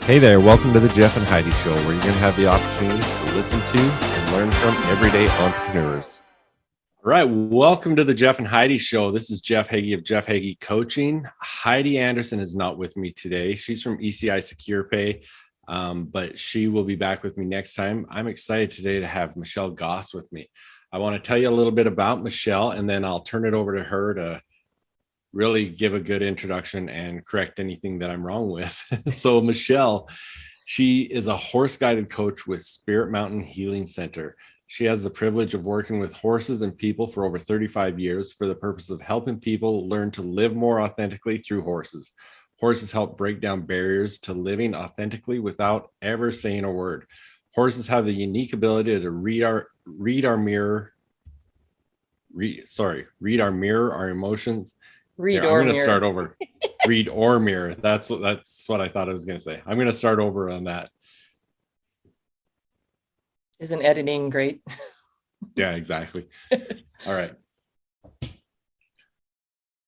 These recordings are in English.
Hey there, welcome to the Jeff and Heidi Show, where you're going to have the opportunity to listen to and learn from everyday entrepreneurs. All right, welcome to the Jeff and Heidi Show. This is Jeff Heggie of Jeff Heggie Coaching. Heidi Anderson is not with me today. She's from ECI Secure Pay, but she will be back with me next time. I'm excited today to have Michelle Goss with me. I want to tell you a little bit about Michelle, and then I'll turn it over to her to really give a good introduction and correct anything that I'm wrong with. So Michelle, she is a horse guided coach with Spirit Mountain Healing Center. She has the privilege of working with horses and people for over 35 years for the purpose of helping people learn to live more authentically through horses. Horses help break down barriers to living authentically without ever saying a word. Horses have the unique ability to read our mirror, our emotions. I'm going to start over. Read or mirror. That's what I thought I was going to say. I'm going to start over on that. Isn't editing great? Yeah, exactly. All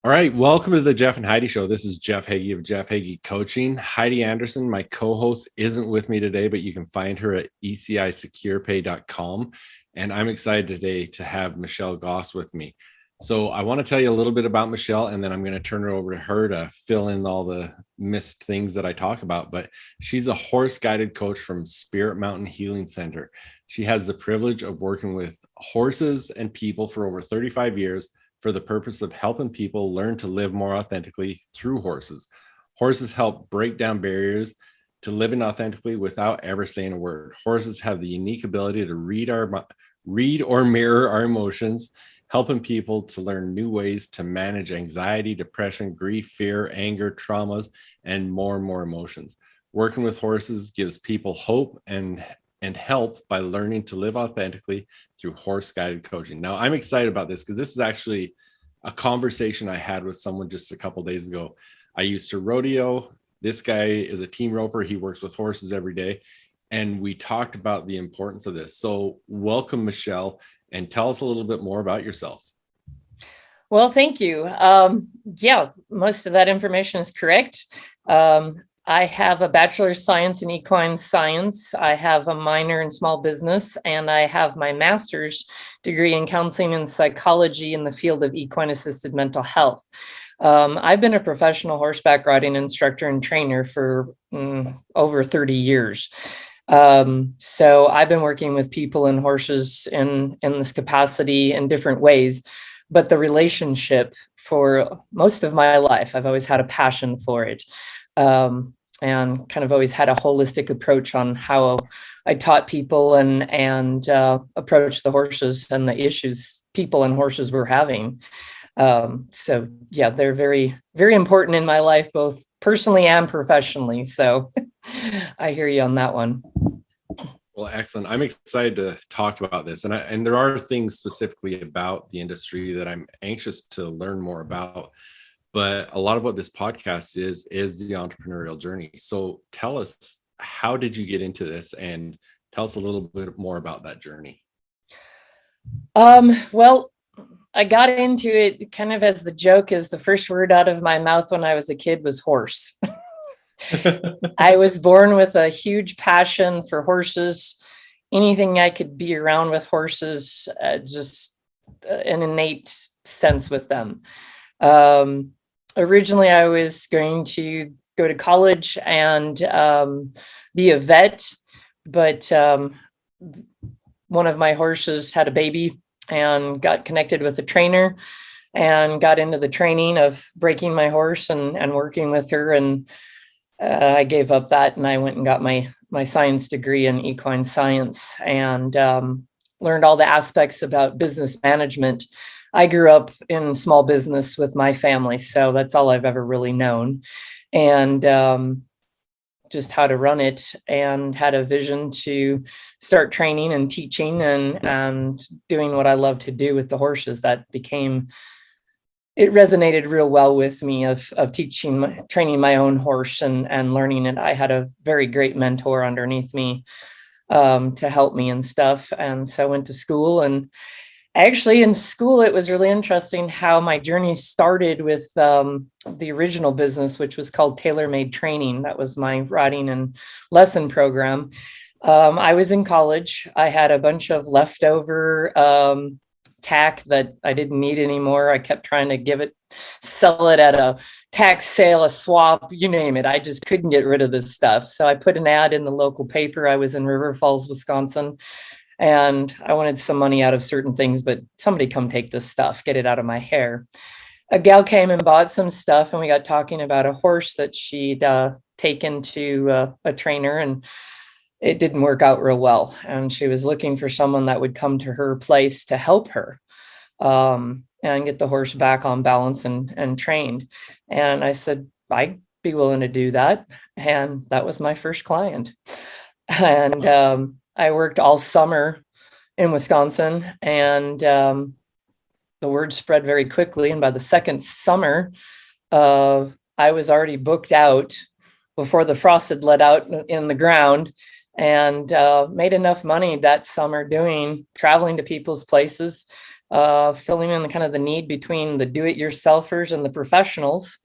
right. Welcome to the Jeff and Heidi Show. This is Jeff Heggie of Jeff Heggie Coaching. Heidi Anderson, my co-host, isn't with me today, but you can find her at ecisecurepay.com. And I'm excited today to have Michelle Goss with me. So I want to tell you a little bit about Michelle, and then I'm going to turn it over to her to fill in all the missed things that I talk about. But she's a horse guided coach from Spirit Mountain Healing Center. She has the privilege of working with horses and people for over 35 years for the purpose of helping people learn to live more authentically through horses. Horses help break down barriers to living authentically without ever saying a word. Horses have the unique ability to read or mirror our emotions, helping people to learn new ways to manage anxiety, depression, grief, fear, anger, traumas, and more emotions. Working with horses gives people hope and help by learning to live authentically through horse-guided coaching. Now, I'm excited about this because this is actually a conversation I had with someone just a couple days ago. I used to rodeo. This guy is a team roper. He works with horses every day. And we talked about the importance of this. So welcome, Michelle. And tell us a little bit more about yourself. Well, thank you. Yeah, most of that information is correct. I have a bachelor's of science in equine science. I have a minor in small business, and I have my master's degree in counseling and psychology in the field of equine assisted mental health. I've been a professional horseback riding instructor and trainer for over 30 years. So I've been working with people and horses in this capacity in different ways, but the relationship for most of my life, I've always had a passion for it. And kind of always had a holistic approach on how I taught people and approach the horses and the issues people and horses were having. So yeah, they're very, very important in my life, both personally and professionally. So I hear you on that one. Well, excellent. I'm excited to talk about this. And there are things specifically about the industry that I'm anxious to learn more about. But a lot of what this podcast is the entrepreneurial journey. So tell us, how did you get into this? And tell us a little bit more about that journey. Well, I got into it kind of as the joke is the first word out of my mouth when I was a kid was horse. I was born with a huge passion for horses. Anything I could be around with horses, just an innate sense with them. Originally, I was going to go to college and be a vet, but one of my horses had a baby and got connected with a trainer and got into the training of breaking my horse and working with her. And I gave up that and I went and got my science degree in equine science and learned all the aspects about business management. I grew up in small business with my family, so that's all I've ever really known. And just how to run it, and had a vision to start training and teaching and doing what I love to do with the horses. It resonated real well with me of training my own horse and learning it. I had a very great mentor underneath me to help me and stuff. And so I went to school and Actually, in school, it was really interesting how my journey started with the original business, which was called Tailor Made Training. That was my riding and lesson program. I was in college. I had a bunch of leftover tack that I didn't need anymore. I kept trying to sell it at a tax sale, a swap, you name it. I just couldn't get rid of this stuff. So I put an ad in the local paper. I was in River Falls, Wisconsin, and I wanted some money out of certain things, but somebody come take this stuff, get it out of my hair. A gal came and bought some stuff, and we got talking about a horse that she'd taken to a trainer, and it didn't work out real well. And she was looking for someone that would come to her place to help her and get the horse back on balance and trained. And I said, I'd be willing to do that. And that was my first client. And I worked all summer in Wisconsin, and the word spread very quickly. And by the second summer, I was already booked out before the frost had let out in the ground, and made enough money that summer traveling to people's places, filling in the need between the do-it-yourselfers and the professionals,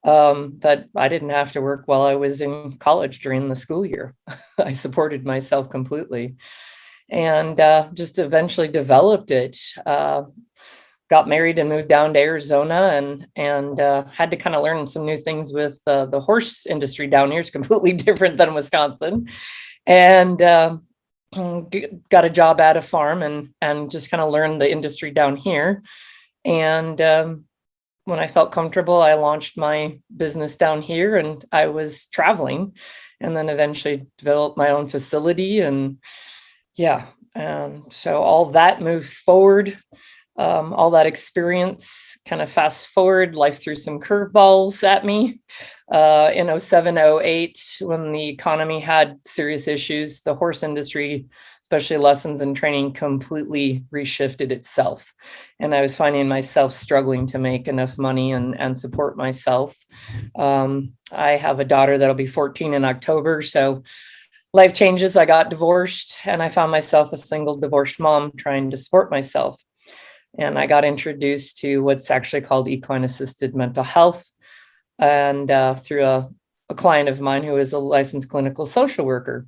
that I didn't have to work while I was in college during the school year. I supported myself completely, and just eventually developed it. Got married and moved down to Arizona, and had to kind of learn some new things with the horse industry down here. It's completely different than Wisconsin. And got a job at a farm and just kind of learned the industry down here. And when I felt comfortable, I launched my business down here, and I was traveling, and then eventually developed my own facility. And so all that moved forward. All that experience kind of fast forward, life threw some curveballs at me. In 07, 08, when the economy had serious issues, the horse industry, especially lessons and training, completely reshifted itself. And I was finding myself struggling to make enough money and support myself. I have a daughter that'll be 14 in October. So life changes. I got divorced, and I found myself a single divorced mom trying to support myself. And I got introduced to what's actually called equine assisted mental health. And through a client of mine who is a licensed clinical social worker.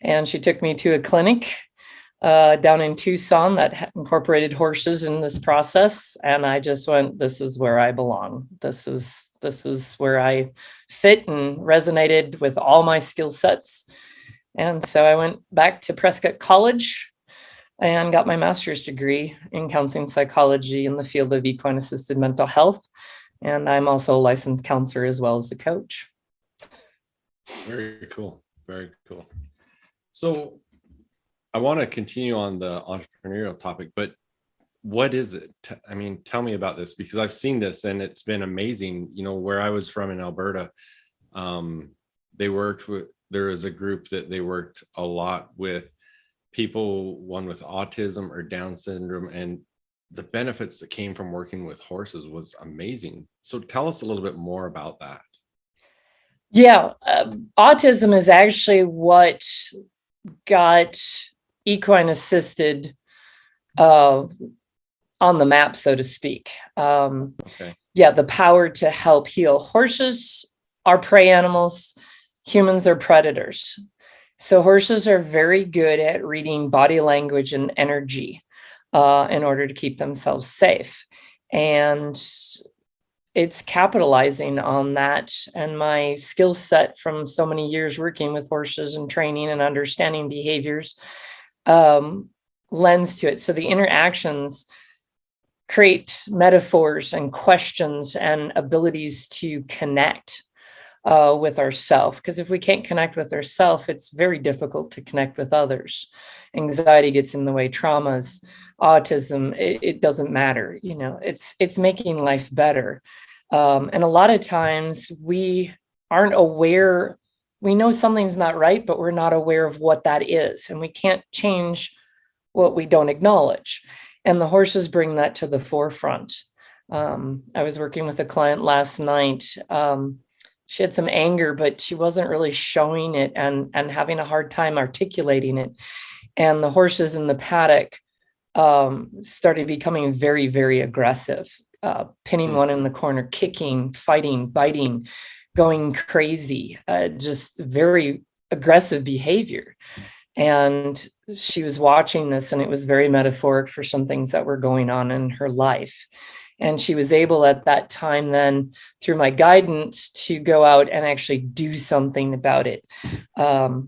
And she took me to a clinic down in Tucson that incorporated horses in this process. And I just went, this is where I belong. This is where I fit and resonated with all my skill sets. And so I went back to Prescott College and got my master's degree in counseling psychology in the field of equine assisted mental health. And I'm also a licensed counselor as well as a coach. Very cool. Very cool. So I want to continue on the entrepreneurial topic, but what is it? I mean, tell me about this, because I've seen this and it's been amazing. You know, where I was from in Alberta, there was a group that they worked a lot with people, one with autism or Down syndrome, and the benefits that came from working with horses was amazing. So tell us a little bit more about that. Yeah, autism is actually what got equine assisted on the map, so to speak. Okay. Yeah, the power to help heal. Horses are prey animals. Humans are predators. So horses are very good at reading body language and energy in order to keep themselves safe. And it's capitalizing on that. And my skill set from so many years working with horses and training and understanding behaviors lends to it. So the interactions create metaphors and questions and abilities to connect with ourself. Because if we can't connect with ourself, it's very difficult to connect with others. Anxiety gets in the way, traumas, autism, it doesn't matter. You know, it's making life better. And a lot of times we aren't aware. We know something's not right, but we're not aware of what that is. And we can't change what we don't acknowledge. And the horses bring that to the forefront. I was working with a client last night. She had some anger, but she wasn't really showing it and having a hard time articulating it. And the horses in the paddock started becoming very, very aggressive, pinning one in the corner, kicking, fighting, biting, going crazy, just very aggressive behavior. And she was watching this, and it was very metaphoric for some things that were going on in her life. And she was able at that time then, through my guidance, to go out and actually do something about it.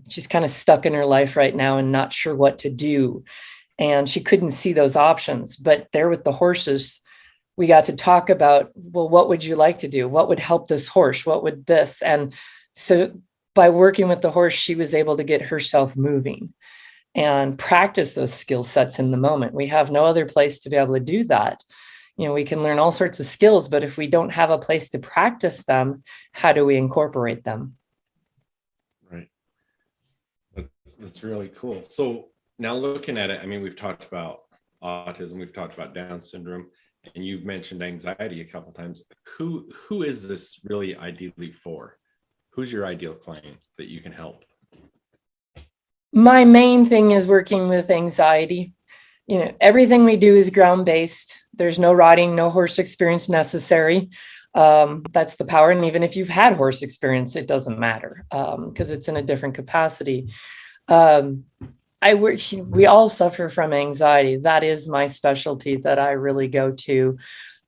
She's kind of stuck in her life right now and not sure what to do. And she couldn't see those options. But there with the horses, we got to talk about, well, what would you like to do? What would help this horse? What would this? And so by working with the horse, she was able to get herself moving and practice those skill sets in the moment. We have no other place to be able to do that. You know, we can learn all sorts of skills, but if we don't have a place to practice them, how do we incorporate them? Right. That's really cool. So now looking at it, I mean, we've talked about autism, we've talked about Down syndrome, and you've mentioned anxiety a couple of times. Who is this really ideally for? Who's your ideal client that you can help? My main thing is working with anxiety. You know, everything we do is ground-based. There's no riding, no horse experience necessary. That's the power. And even if you've had horse experience, it doesn't matter, because it's in a different capacity. We all suffer from anxiety. That is my specialty that I really go to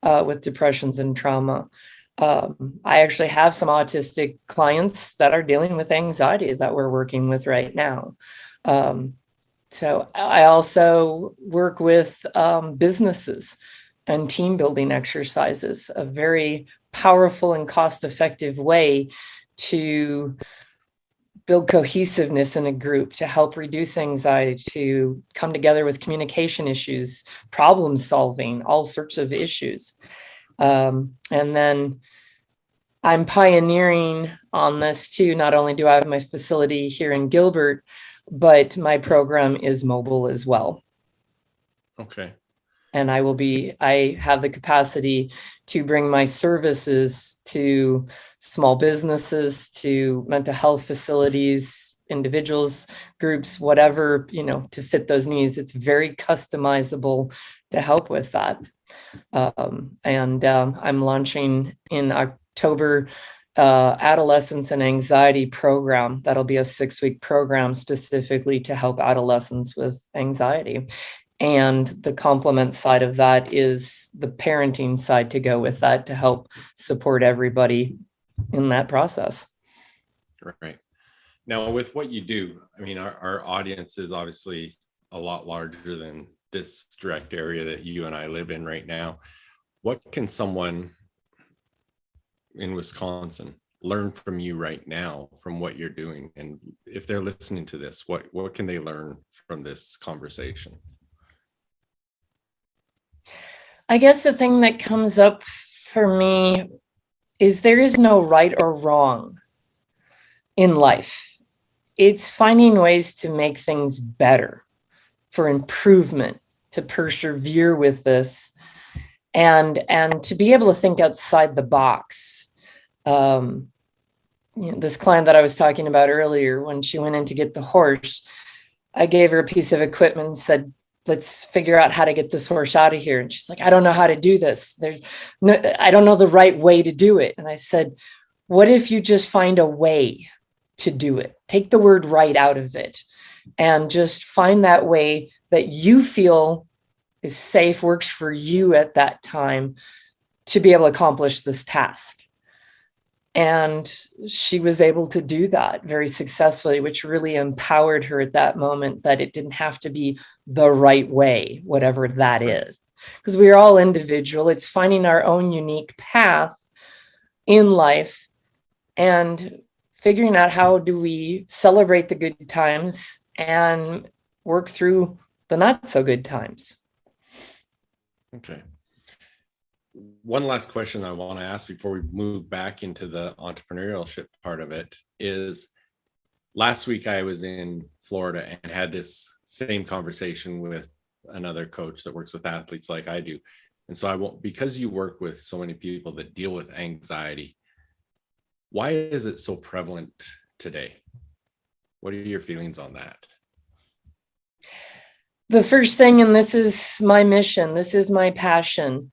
with depressions and trauma. I actually have some autistic clients that are dealing with anxiety that we're working with right now. So I also work with businesses and team building exercises, a very powerful and cost-effective way to build cohesiveness in a group, to help reduce anxiety, to come together with communication issues, problem solving, all sorts of issues. And then I'm pioneering on this too. Not only do I have my facility here in Gilbert, but my program is mobile as well. Okay. And I have the capacity to bring my services to small businesses, to mental health facilities, individuals, groups, whatever, you know, to fit those needs. It's very customizable to help with that. I'm launching in October adolescence and anxiety program. That'll be a 6-week program specifically to help adolescents with anxiety. And the complement side of that is the parenting side to go with that, to help support everybody in that process. Right. Now, with what you do, I mean, our audience is obviously a lot larger than this direct area that you and I live in right now. What can someone in Wisconsin learn from you right now, from what you're doing? And if they're listening to this, what can they learn from this conversation? I guess the thing that comes up for me is there is no right or wrong in life. It's finding ways to make things better, for improvement, to persevere with this, and to be able to think outside the box. You know, this client that I was talking about earlier, when she went in to get the horse, I gave her a piece of equipment and said, let's figure out how to get this horse out of here. And she's like, I don't know how to do this. I don't know the right way to do it. And I said, what if you just find a way to do it? Take the word right out of it and just find that way that you feel is safe, works for you at that time to be able to accomplish this task. And she was able to do that very successfully, which really empowered her at that moment, that it didn't have to be the right way, whatever that is. Because we are all individual. It's finding our own unique path in life and figuring out how do we celebrate the good times and work through the not so good times. Okay. One last question I want to ask before we move back into the entrepreneurship part of it is, last week I was in Florida and had this same conversation with another coach that works with athletes like I do. And so because you work with so many people that deal with anxiety, why is it so prevalent today? What are your feelings on that? The first thing, and this is my mission, this is my passion.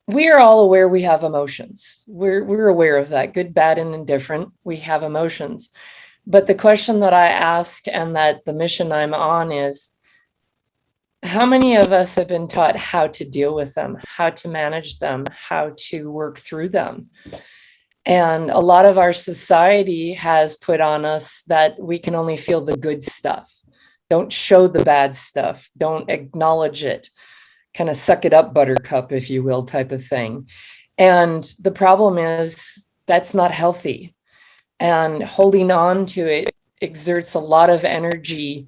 We are all aware we have emotions. We're aware of that, good, bad, and indifferent. We have emotions. But the question that I ask and that the mission I'm on is, how many of us have been taught how to deal with them, how to manage them, how to work through them? And a lot of our society has put on us that we can only feel the good stuff. Don't show the bad stuff. Don't acknowledge it. Kind of suck it up, buttercup, if you will, type of thing. And the problem is that's not healthy. And holding on to it exerts a lot of energy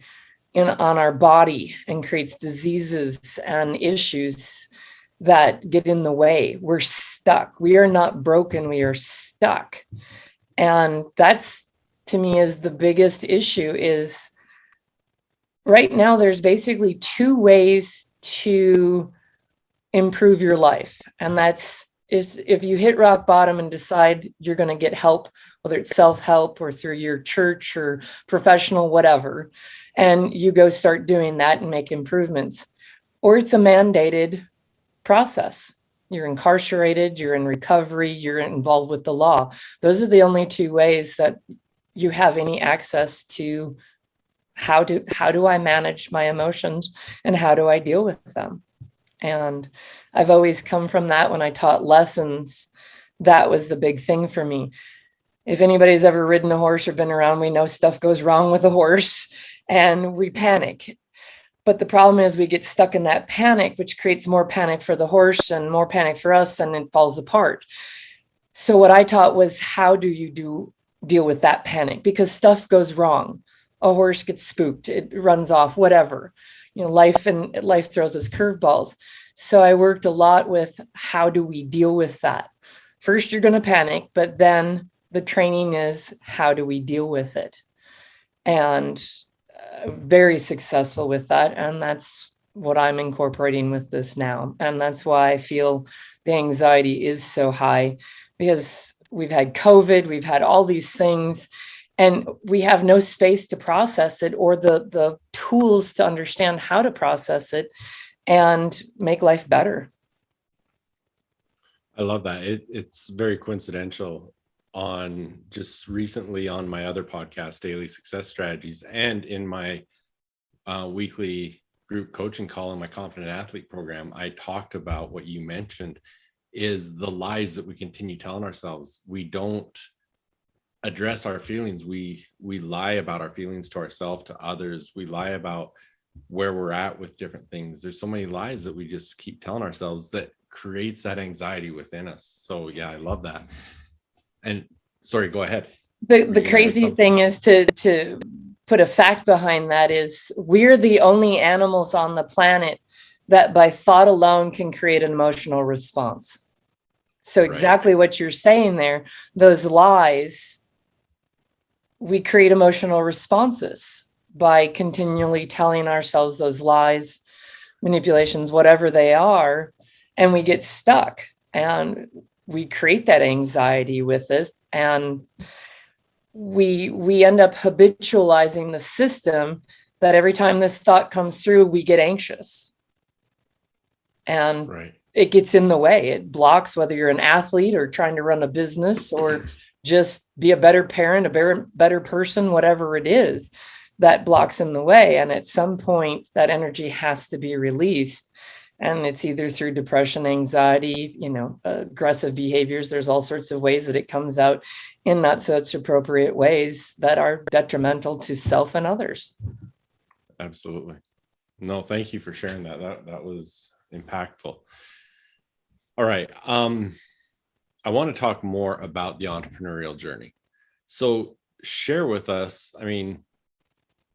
on our body and creates diseases and issues that get in the way. We're stuck. We are not broken. We are stuck. And that's, to me, is the biggest issue. Is right now there's basically two ways to improve your life. And that's is if you hit rock bottom and decide you're going to get help, whether it's self-help or through your church or professional, whatever, and you go start doing that and make improvements, or it's a mandated process. You're incarcerated, you're in recovery, you're involved with the law. Those are the only two ways that you have any access to how do I manage my emotions and how do I deal with them. And I've always come from that. When I taught lessons, that was the big thing for me. If anybody's ever ridden a horse or been around, we know stuff goes wrong with a horse and we panic. But the problem is we get stuck in that panic, which creates more panic for the horse and more panic for us, and it falls apart. So what I taught was, how do you deal with that panic? Because stuff goes wrong. A horse gets spooked, it runs off, whatever. Life throws us curveballs. So I worked a lot with, how do we deal with that? First, you're going to panic, but then the training is, how do we deal with it? And very successful with that. And that's what I'm incorporating with this now. And that's why I feel the anxiety is so high, because we've had COVID, we've had all these things, and we have no space to process it or the tools to understand how to process it and make life better. I love that. It's very coincidental. On just recently on my other podcast, Daily Success Strategies, and in my weekly group coaching call in my Confident Athlete program, I talked about what you mentioned, is the lies that we continue telling ourselves. We don't address our feelings. We lie about our feelings to ourselves, to others. We lie about where we're at with different things. There's so many lies that we just keep telling ourselves that creates that anxiety within us. So yeah, I love that. And sorry, go ahead. The crazy thing is, to put a fact behind that, is we're the only animals on the planet that by thought alone can create an emotional response. So exactly what you're saying there, those lies, we create emotional responses by continually telling ourselves those lies, manipulations, whatever they are, and we get stuck and we create that anxiety with this, and we end up habitualizing the system that every time this thought comes through, we get anxious, and it gets in the way. It blocks, whether you're an athlete or trying to run a business or just be a better parent, a better person, whatever it is that blocks in the way. And at some point that energy has to be released. And it's either through depression, anxiety, aggressive behaviors. There's all sorts of ways that it comes out in not such appropriate ways that are detrimental to self and others. Absolutely. No, thank you for sharing that. That was impactful. All right. I want to talk more about the entrepreneurial journey. So share with us,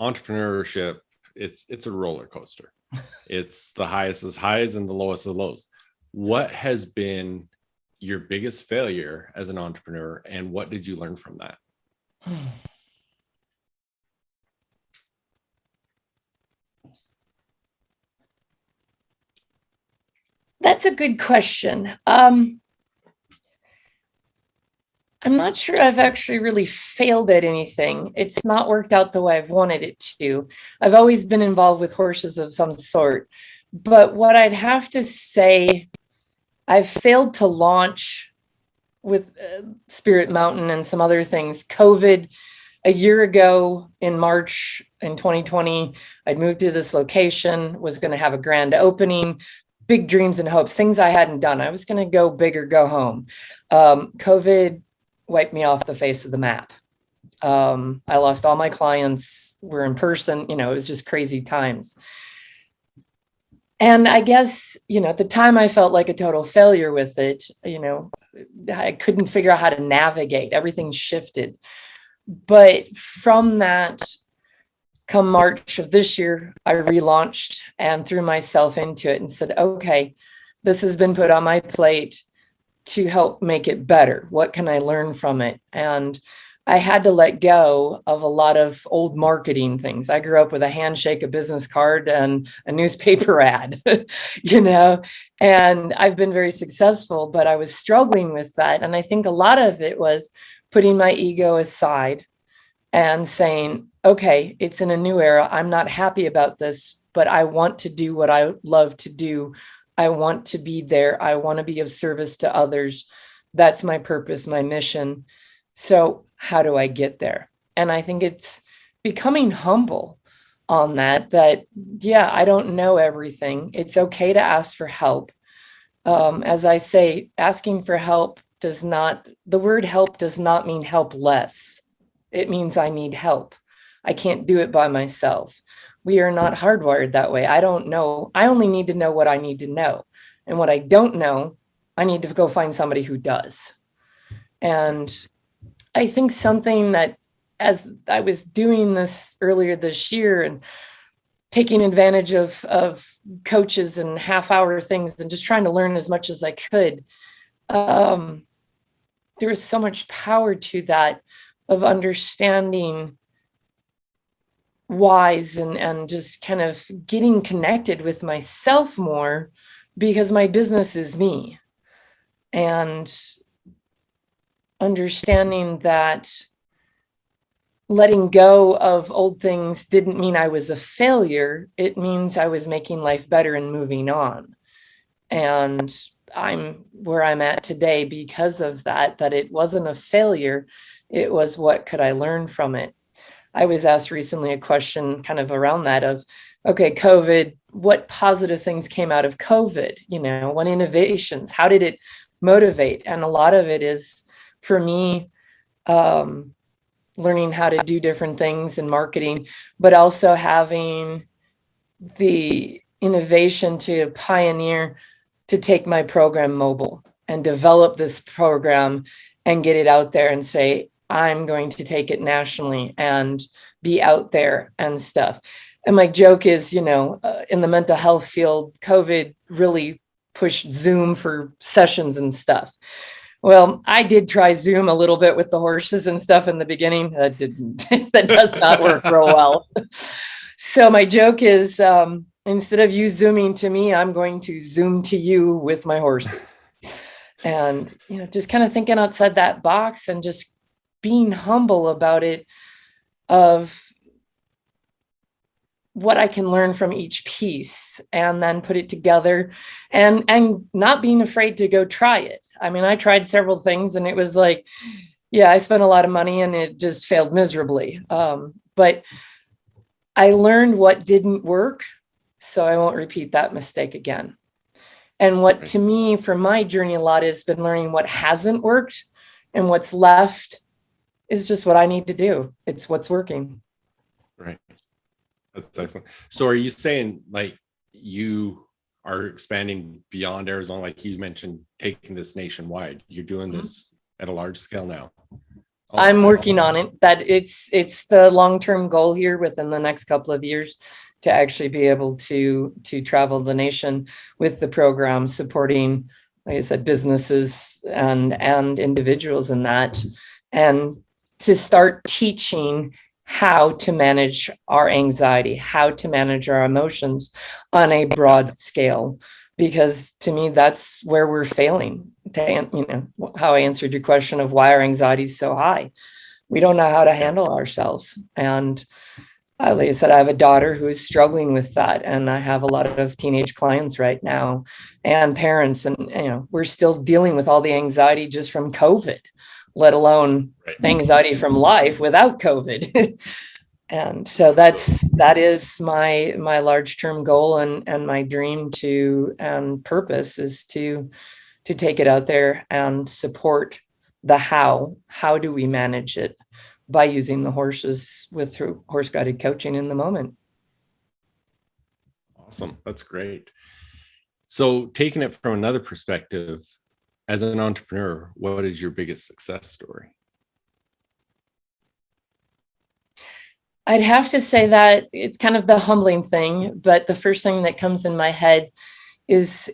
entrepreneurship, it's a roller coaster. It's the highest of highs and the lowest of lows. What has been your biggest failure as an entrepreneur, and what did you learn from that? That's a good question. I'm not sure I've actually really failed at anything. It's not worked out the way I've wanted it to. I've always been involved with horses of some sort. But what I'd have to say, I've failed to launch with Spirit Mountain and some other things. COVID, a year ago in March in 2020, I'd moved to this location, was going to have a grand opening, big dreams and hopes, things I hadn't done. I was going to go big or go home. COVID wiped me off the face of the map. I lost all my clients, were in person, it was just crazy times. And I guess, at the time I felt like a total failure with it. I couldn't figure out how to navigate. Everything shifted. But from that, come March of this year, I relaunched and threw myself into it and said, okay, this has been put on my plate to help make it better. What can I learn from it? And I had to let go of a lot of old marketing things. I grew up with a handshake, a business card, and a newspaper ad, and I've been very successful, but I was struggling with that. And I think a lot of it was putting my ego aside and saying, okay, it's in a new era. I'm not happy about this, but I want to do what I love to do. I want to be there. I want to be of service to others. That's my purpose, my mission. So how do I get there? And I think it's becoming humble on that, yeah, I don't know everything. It's okay to ask for help. As I say, asking for help the word help does not mean helpless. It means I need help. I can't do it by myself. We are not hardwired that way. I don't know. I only need to know what I need to know. And what I don't know, I need to go find somebody who does. And I think something that, as I was doing this earlier this year and taking advantage of coaches and half-hour things and just trying to learn as much as I could, there was so much power to that, of understanding whys and just kind of getting connected with myself more, because my business is me. And understanding that letting go of old things didn't mean I was a failure. It means I was making life better and moving on. And I'm where I'm at today because of that it wasn't a failure. It was, what could I learn from it? I was asked recently a question kind of around that of, okay, COVID, what positive things came out of COVID? What innovations? How did it motivate? And a lot of it is, for me, learning how to do different things in marketing, but also having the innovation to pioneer, to take my program mobile and develop this program and get it out there and say, I'm going to take it nationally and be out there and stuff. And my joke is, in the mental health field, COVID really pushed Zoom for sessions and stuff. Well, I did try Zoom a little bit with the horses and stuff in the beginning. That does not work real well. So my joke is, instead of you Zooming to me, I'm going to Zoom to you with my horses. And, just kind of thinking outside that box and just being humble about it, of what I can learn from each piece and then put it together, and not being afraid to go try it. I mean, I tried several things and it was like, yeah, I spent a lot of money and it just failed miserably. But I learned what didn't work, so I won't repeat that mistake again. And what to me, for my journey, a lot has been learning what hasn't worked, and what's left is just what I need to do. It's what's working. Right. That's excellent. So are you saying, like, you are expanding beyond Arizona? Like you mentioned, taking this nationwide. You're doing this at a large scale now. I'm working on it. That it's the long-term goal here within the next couple of years, to actually be able to travel the nation with the program, supporting, like I said, businesses and individuals in that, and to start teaching how to manage our anxiety, how to manage our emotions on a broad scale. because to me, that's where we're failing. How I answered your question of why our anxiety is so high. We don't know how to handle ourselves. And like I said, I have a daughter who is struggling with that. And I have a lot of teenage clients right now and parents. And, we're still dealing with all the anxiety just from COVID, let alone anxiety from life without COVID. And so that is my large term goal and my dream and purpose is to take it out there and support the how do we manage it by using the horses through horse guided coaching in the moment. Awesome. That's great. So taking it from another perspective, as an entrepreneur, what is your biggest success story? I'd have to say that it's kind of the humbling thing, but the first thing that comes in my head is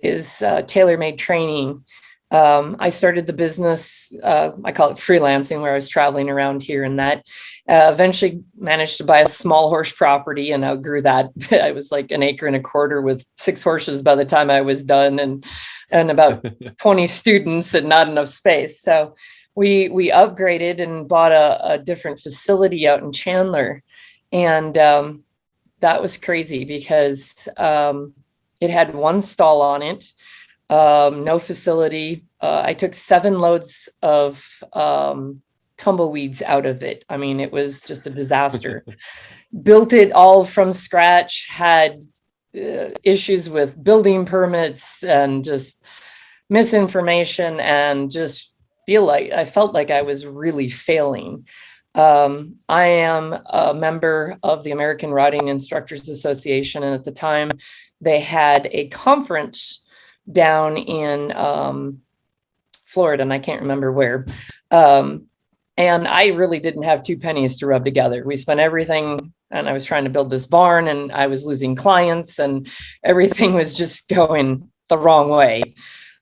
tailor-made training. I started the business, I call it freelancing, where I was traveling around here and that. Eventually managed to buy a small horse property and outgrew that. I was like 1.25 acres with 6 horses by the time I was done, and about 20 students and not enough space. So we upgraded and bought a different facility out in Chandler. And that was crazy because it had 1 stall on it, no facility. I took 7 loads of tumbleweeds out of it. I mean, it was just a disaster. Built it all from scratch, had issues with building permits and just misinformation, and just I felt like I was really failing. I am a member of the American Riding Instructors Association, and at the time they had a conference down in Florida, and I can't remember where. And I really didn't have 2 pennies to rub together. We spent everything, and I was trying to build this barn, and I was losing clients, and everything was just going the wrong way.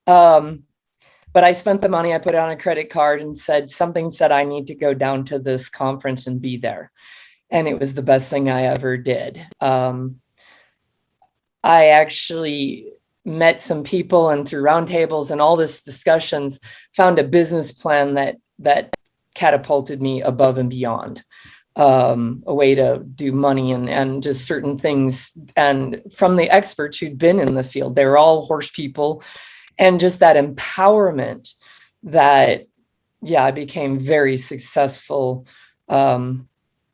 But I spent the money, I put it on a credit card and said I need to go down to this conference and be there. And it was the best thing I ever did. I actually met some people, and through roundtables and all this discussions, found a business plan that catapulted me above and beyond. A way to do money and just certain things. And from the experts who'd been in the field, they were all horse people. And just that empowerment that, I became very successful. Even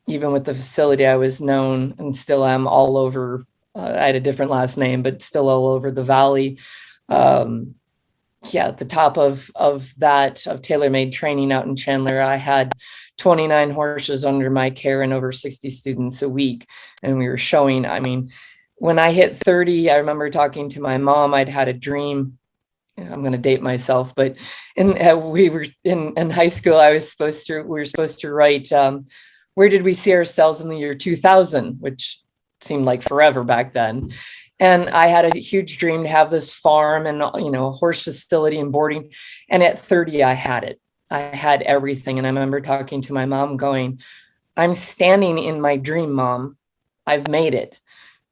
with the facility, I was known and still am all over. I had a different last name, but still all over the valley. At the top of tailor-made training out in Chandler, I had 29 horses under my care and over 60 students a week. And we were showing, when I hit 30, I remember talking to my mom. I'd had a dream. I'm going to date myself, but we were in high school. We were supposed to write, where did we see ourselves in the year 2000, which seemed like forever back then. And I had a huge dream to have this farm and, a horse facility and boarding. And at 30, I had it. I had everything. And I remember talking to my mom going, I'm standing in my dream, Mom. I've made it.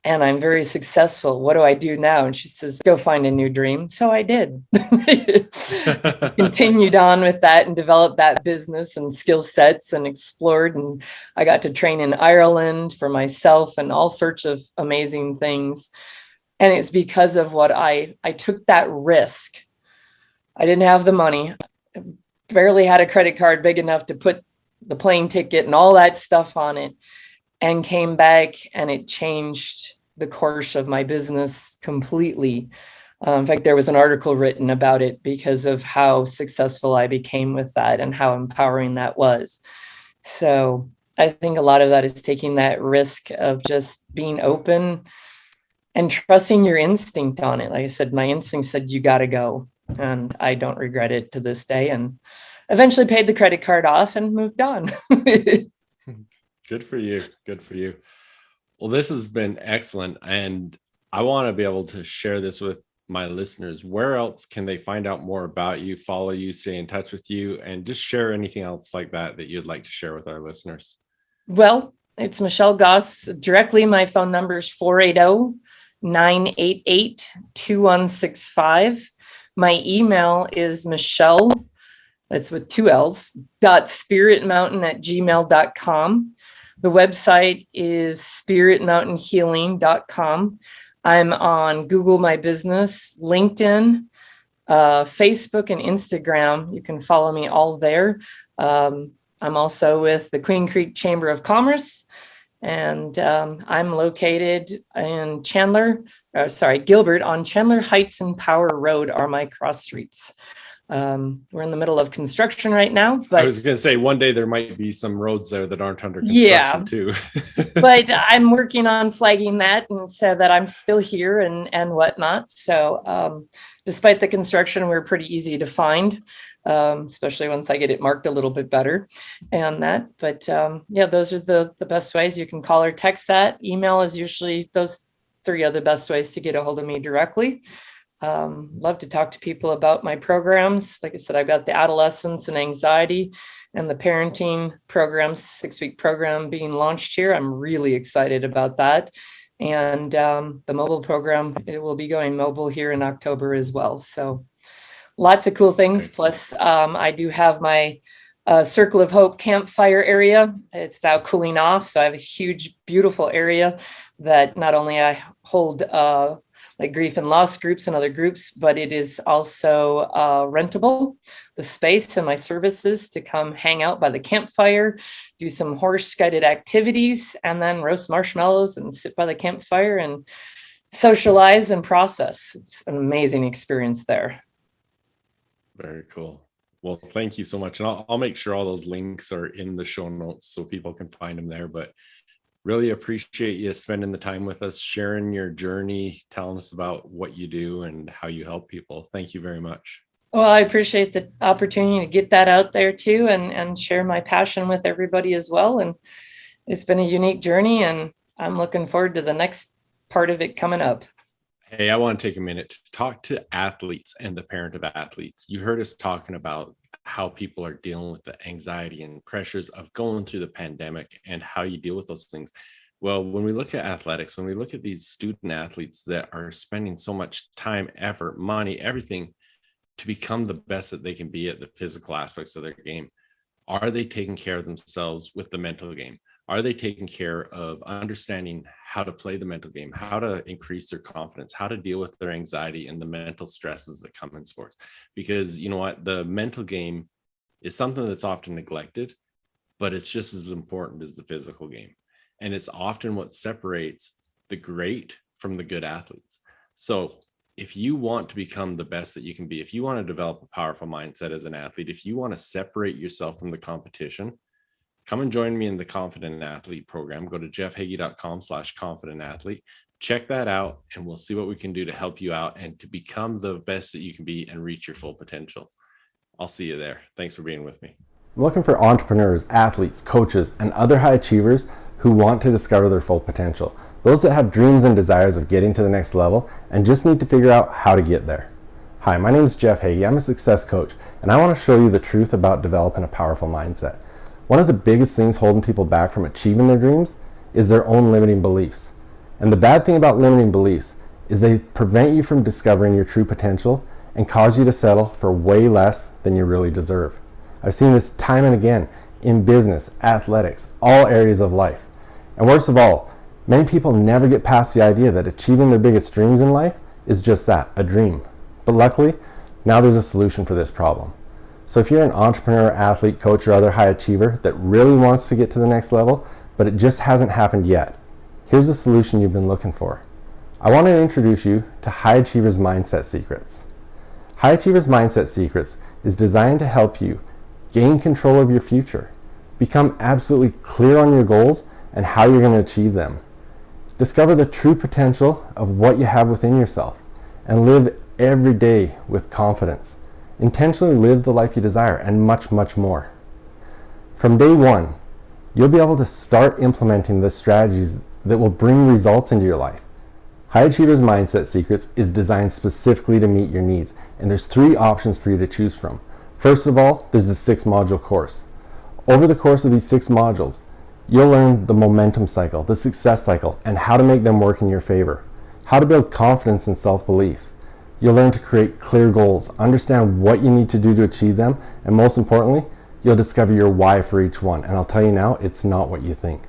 And I'm very successful. What do I do now? And she says, go find a new dream. So I did. Continued on with that and developed that business and skill sets and explored. And I got to train in Ireland for myself and all sorts of amazing things. And it's because of what I took that risk. I didn't have the money. I barely had a credit card big enough to put the plane ticket and all that stuff on it, and came back, and it changed the course of my business completely. In fact, there was an article written about it because of how successful I became with that and how empowering that was. So I think a lot of that is taking that risk of just being open and trusting your instinct on it. Like I said, my instinct said, you got to go. And I don't regret it to this day, and eventually paid the credit card off and moved on. Good for you. Good for you. Well, this has been excellent. And I want to be able to share this with my listeners. Where else can they find out more about you, follow you, stay in touch with you, and just share anything else like that you'd like to share with our listeners? Well, it's Michelle Goss. Directly, my phone number is 988-2165. My email is Michelle, that's with 2 L's, .spiritmountain@gmail.com. The website is spiritmountainhealing.com. I'm on Google My Business, LinkedIn, Facebook, and Instagram. You can follow me all there. I'm also with the Queen Creek Chamber of Commerce, and I'm located in Gilbert on Chandler Heights and Power Road are my cross streets. We're in the middle of construction right now, but I was going to say one day there might be some roads there that aren't under construction too. But I'm working on flagging that and so that I'm still here and whatnot. So despite the construction, we're pretty easy to find, especially once I get it marked a little bit better and that. But yeah, those are the best ways. You can call or text that. Email is usually those 3 other best ways to get a hold of me directly. Love to talk to people about my programs. Like I said, I've got the adolescence and anxiety and the parenting program, 6-week program being launched here. I'm really excited about that. And the mobile program, it will be going mobile here in October as well. So lots of cool things. Plus, I do have my Circle of Hope campfire area. It's now cooling off. So I have a huge, beautiful area that not only I hold like grief and loss groups and other groups, but it is also rentable, the space and my services to come hang out by the campfire, do some horse guided activities, and then roast marshmallows and sit by the campfire and socialize and process. It's an amazing experience there. Very cool. Well, thank you so much. And I'll make sure all those links are in the show notes so people can find them there. But really appreciate you spending the time with us, sharing your journey, telling us about what you do and how you help people. Thank you very much. Well, I appreciate the opportunity to get that out there too and share my passion with everybody as well. And it's been a unique journey and I'm looking forward to the next part of it coming up. Hey, I want to take a minute to talk to athletes and the parent of athletes. You heard us talking about how people are dealing with the anxiety and pressures of going through the pandemic and how you deal with those things. Well, when we look at athletics, when we look at these student athletes that are spending so much time, effort, money, everything to become the best that they can be at the physical aspects of their game, are they taking care of themselves with the mental game? Are they taking care of understanding how to play the mental game, how to increase their confidence, how to deal with their anxiety and the mental stresses that come in sports? Because you know what, the mental game is something that's often neglected, but it's just as important as the physical game. And it's often what separates the great from the good athletes. So if you want to become the best that you can be, if you want to develop a powerful mindset as an athlete, if you want to separate yourself from the competition, come and join me in the Confident Athlete program. Go to jeffheggie.com/confident athlete. Check that out, and we'll see what we can do to help you out and to become the best that you can be and reach your full potential. I'll see you there. Thanks for being with me. I'm looking for entrepreneurs, athletes, coaches, and other high achievers who want to discover their full potential. Those that have dreams and desires of getting to the next level and just need to figure out how to get there. Hi, my name is Jeff Heggie. I'm a success coach, and I want to show you the truth about developing a powerful mindset. One of the biggest things holding people back from achieving their dreams is their own limiting beliefs. And the bad thing about limiting beliefs is they prevent you from discovering your true potential and cause you to settle for way less than you really deserve. I've seen this time and again in business, athletics, all areas of life. And worst of all, many people never get past the idea that achieving their biggest dreams in life is just that, a dream. But luckily, now there's a solution for this problem. So if you're an entrepreneur, athlete, coach, or other high achiever that really wants to get to the next level, but it just hasn't happened yet, here's the solution you've been looking for. I want to introduce you to High Achievers Mindset Secrets. High Achievers Mindset Secrets is designed to help you gain control of your future, become absolutely clear on your goals and how you're going to achieve them. Discover the true potential of what you have within yourself and live every day with confidence. Intentionally live the life you desire and much, much more. From day one, you'll be able to start implementing the strategies that will bring results into your life. High Achievers Mindset Secrets is designed specifically to meet your needs, and there's 3 options for you to choose from. First of all, there's the 6-module course. Over the course of these 6 modules, you'll learn the momentum cycle, the success cycle, and how to make them work in your favor. how to build confidence and self-belief. You'll learn to create clear goals, understand what you need to do to achieve them, and most importantly, you'll discover your why for each one. And I'll tell you now, it's not what you think.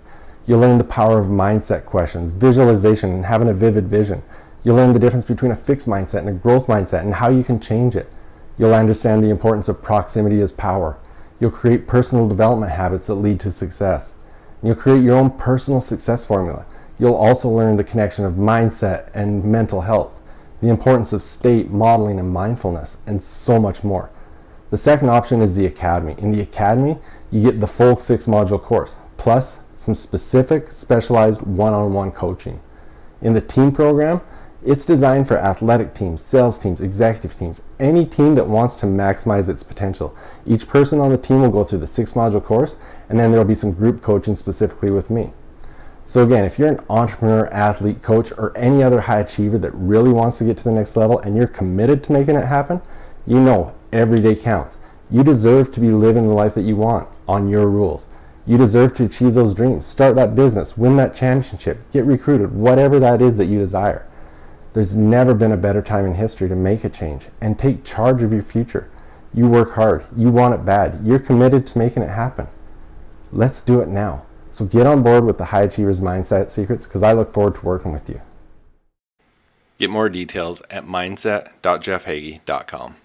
You'll learn the power of mindset questions, visualization, and having a vivid vision. You'll learn the difference between a fixed mindset and a growth mindset and how you can change it. You'll understand the importance of proximity as power. You'll create personal development habits that lead to success. And you'll create your own personal success formula. You'll also learn the connection of mindset and mental health, the importance of state, modeling, and mindfulness, and so much more. The second option is the Academy. In the Academy, you get the full 6-module course, plus some specific, specialized one-on-one coaching. In the team program, it's designed for athletic teams, sales teams, executive teams, any team that wants to maximize its potential. Each person on the team will go through the 6-module course, and then there'll be some group coaching specifically with me. So again, if you're an entrepreneur, athlete, coach, or any other high achiever that really wants to get to the next level and you're committed to making it happen, you know every day counts. You deserve to be living the life that you want on your rules. You deserve to achieve those dreams, start that business, win that championship, get recruited, whatever that is that you desire. There's never been a better time in history to make a change and take charge of your future. You work hard, you want it bad, you're committed to making it happen. Let's do it now. So get on board with the High Achievers Mindset Secrets, because I look forward to working with you. Get more details at mindset.jeffheggie.com.